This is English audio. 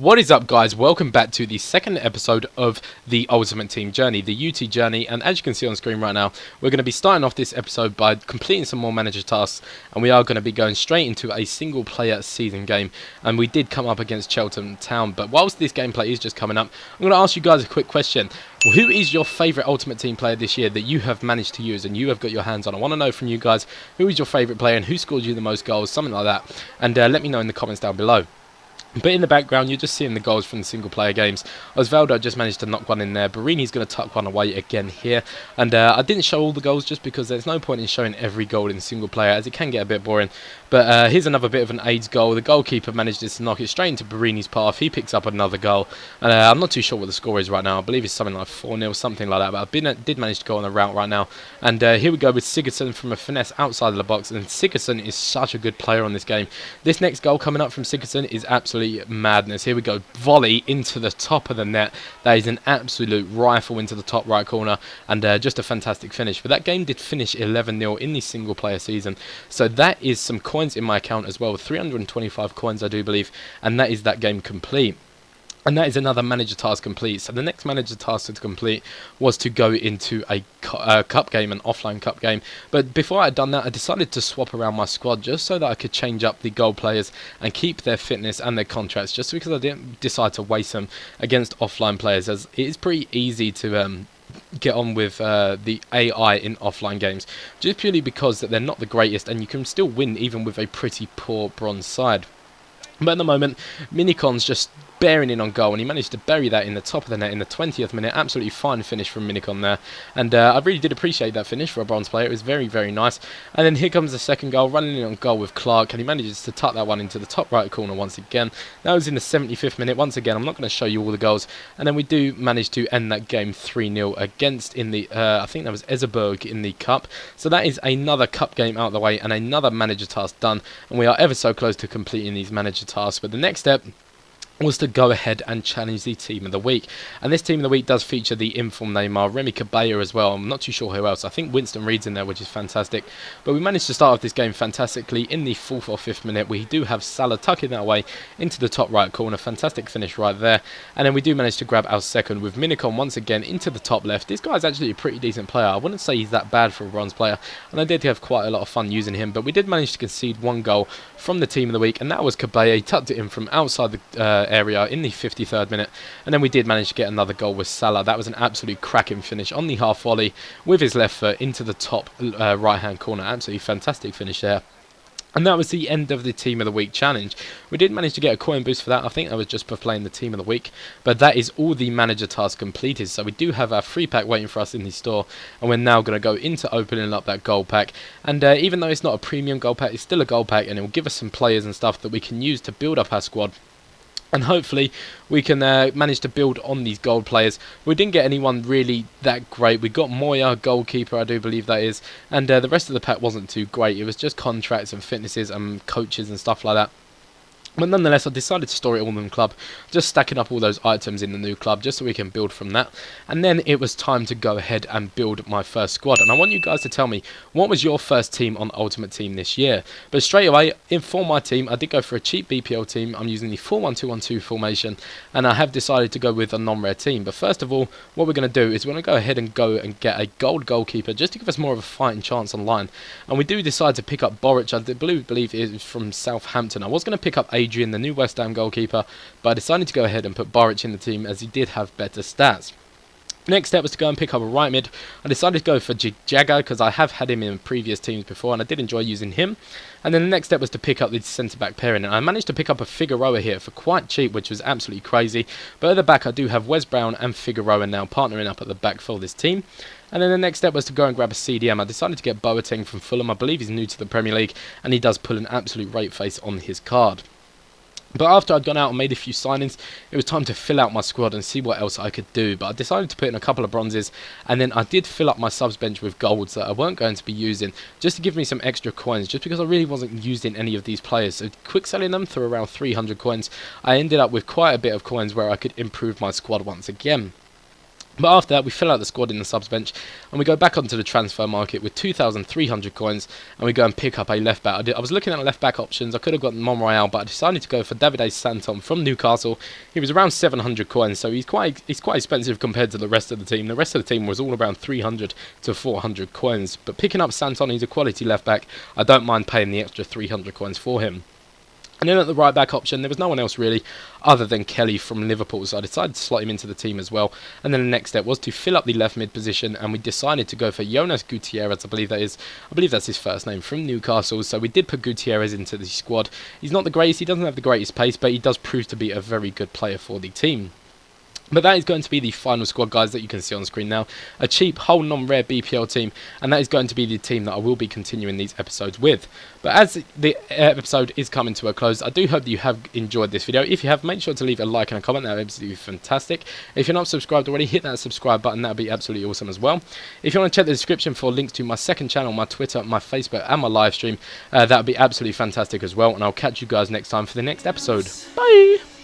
What is up, guys? Welcome back to the second episode of the Ultimate Team Journey, the UT Journey, and as you can see on screen right now, we're going to be starting off this episode by completing some more manager tasks, and we are going to be going straight into a single player season game, and we did come up against Cheltenham Town, but whilst this gameplay is just coming up, I'm going to ask you guys a quick question. Who is your favourite Ultimate Team player this year that you have managed to use and you have got your hands on? I want to know from you guys, who is your favourite player and who scored you the most goals, something like that, and let me know in the comments down below. But in the background, you're just seeing the goals from the single-player games. Osvaldo just managed to knock one in there. Barini's going to tuck one away again here. And I didn't show all the goals just because there's no point in showing every goal in single-player, as it can get a bit boring. But here's another bit of an AIDS goal. The goalkeeper manages to knock it straight into Barini's path. He picks up another goal. And I'm not too sure what the score is right now. I believe it's something like 4-0, something like that. But I did manage to go on the route right now. And here we go with Sigurdsson from a finesse outside of the box. And Sigurdsson is such a good player on this game. This next goal coming up from Sigurdsson is absolutely madness. Here we go, volley into the top of the net. That is an absolute rifle into the top right corner, and just a fantastic finish. But that game did finish 11-0 in the single player season, so that is some coins in my account as well, 325 coins I do believe, and that is that game complete. And that is another manager task complete. So the next manager task to complete was to go into a cup game, an offline cup game. But before I had done that, I decided to swap around my squad just so that I could change up the goal players and keep their fitness and their contracts, just because I didn't decide to waste them against offline players, as it is pretty easy to get on with the AI in offline games, just purely because that they're not the greatest and you can still win even with a pretty poor bronze side. But at the moment, Minicon's just bearing in on goal, and he managed to bury that in the top of the net in the 20th minute. Absolutely fine finish from Minicon there, and I really did appreciate that finish for a bronze player. It was very, very nice. And then here comes the second goal, running in on goal with Clark, and he manages to tuck that one into the top right corner once again. That was in the 75th minute. Once again, I'm not going to show you all the goals, and then we do manage to end that game 3-0 against, in the I think that was Ezerberg in the cup. So that is another cup game out of the way and another manager task done, and we are ever so close to completing these manager tasks. But the next step was to go ahead and challenge the Team of the Week. And this Team of the Week does feature the inform Neymar, Remy Cabella as well. I'm not too sure who else. I think Winston Reed's in there, which is fantastic. But we managed to start off this game fantastically in the 4th or 5th minute. We do have Salah tucking that way into the top right corner. Fantastic finish right there. And then we do manage to grab our second with Minicon once again into the top left. This guy's actually a pretty decent player. I wouldn't say he's that bad for a bronze player. And I did have quite a lot of fun using him. But we did manage to concede one goal from the Team of the Week. And that was Cabella. He tucked it in from outside the area in the 53rd minute, and then we did manage to get another goal with Salah. That was an absolute cracking finish on the half volley with his left foot into the top right hand corner. Absolutely fantastic finish there. And that was the end of the Team of the Week challenge. We did manage to get a coin boost for that. I think that was just for playing the Team of the Week. But that is all the manager tasks completed. So we do have our free pack waiting for us in the store. And we're now going to go into opening up that gold pack. And even though it's not a premium gold pack, it's still a gold pack. And it will give us some players and stuff that we can use to build up our squad. And hopefully we can manage to build on these gold players. We didn't get anyone really that great. We got Moya, goalkeeper, I do believe that is. And the rest of the pack wasn't too great. It was just contracts and fitnesses and coaches and stuff like that. But nonetheless, I decided to store it all in the club, just stacking up all those items in the new club, just so we can build from that. And then it was time to go ahead and build my first squad. And I want you guys to tell me, what was your first team on Ultimate Team this year? But straight away, for my team, I did go for a cheap BPL team. I'm using the 4-1-2-1-2 formation, and I have decided to go with a non-rare team. But first of all, what we're going to do is we're going to go ahead and get a gold goalkeeper, just to give us more of a fighting chance online. And we do decide to pick up Boric. I believe it is from Southampton. I was going to pick up Adrian, the new West Ham goalkeeper, but I decided to go ahead and put Boric in the team as he did have better stats. Next step was to go and pick up a right mid. I decided to go for Jaga because I have had him in previous teams before and I did enjoy using him. And then the next step was to pick up the centre-back pairing. And I managed to pick up a Figueroa here for quite cheap, which was absolutely crazy. But at the back I do have Wes Brown and Figueroa now partnering up at the back for this team. And then the next step was to go and grab a CDM. I decided to get Boateng from Fulham. I believe he's new to the Premier League and he does pull an absolute rate face on his card. But after I'd gone out and made a few signings, it was time to fill out my squad and see what else I could do. But I decided to put in a couple of bronzes, and then I did fill up my subs bench with golds that I weren't going to be using, just to give me some extra coins, just because I really wasn't using any of these players. So quick selling them for around 300 coins, I ended up with quite a bit of coins where I could improve my squad once again. But after that, we fill out the squad in the subs bench, and we go back onto the transfer market with 2,300 coins, and we go and pick up a left back. I was looking at left back options. I could have gotten Monreal, but I decided to go for Davide Santon from Newcastle. He was around 700 coins, so he's quite expensive compared to the rest of the team. The rest of the team was all around 300 to 400 coins. But picking up Santon, he's a quality left back. I don't mind paying the extra 300 coins for him. And then at the right back option, there was no one else really other than Kelly from Liverpool, so I decided to slot him into the team as well. And then the next step was to fill up the left mid position, and we decided to go for Jonas Gutierrez, I believe that's his first name, from Newcastle. So we did put Gutierrez into the squad. He's not the greatest, he doesn't have the greatest pace, but he does prove to be a very good player for the team. But that is going to be the final squad, guys, that you can see on screen now. A cheap, whole non-rare BPL team, and that is going to be the team that I will be continuing these episodes with. But as the episode is coming to a close, I do hope that you have enjoyed this video. If you have, make sure to leave a like and a comment. That would be absolutely fantastic. If you're not subscribed already, hit that subscribe button. That would be absolutely awesome as well. If you want to check the description for links to my second channel, my Twitter, my Facebook, and my live stream, that would be absolutely fantastic as well. And I'll catch you guys next time for the next episode. Bye!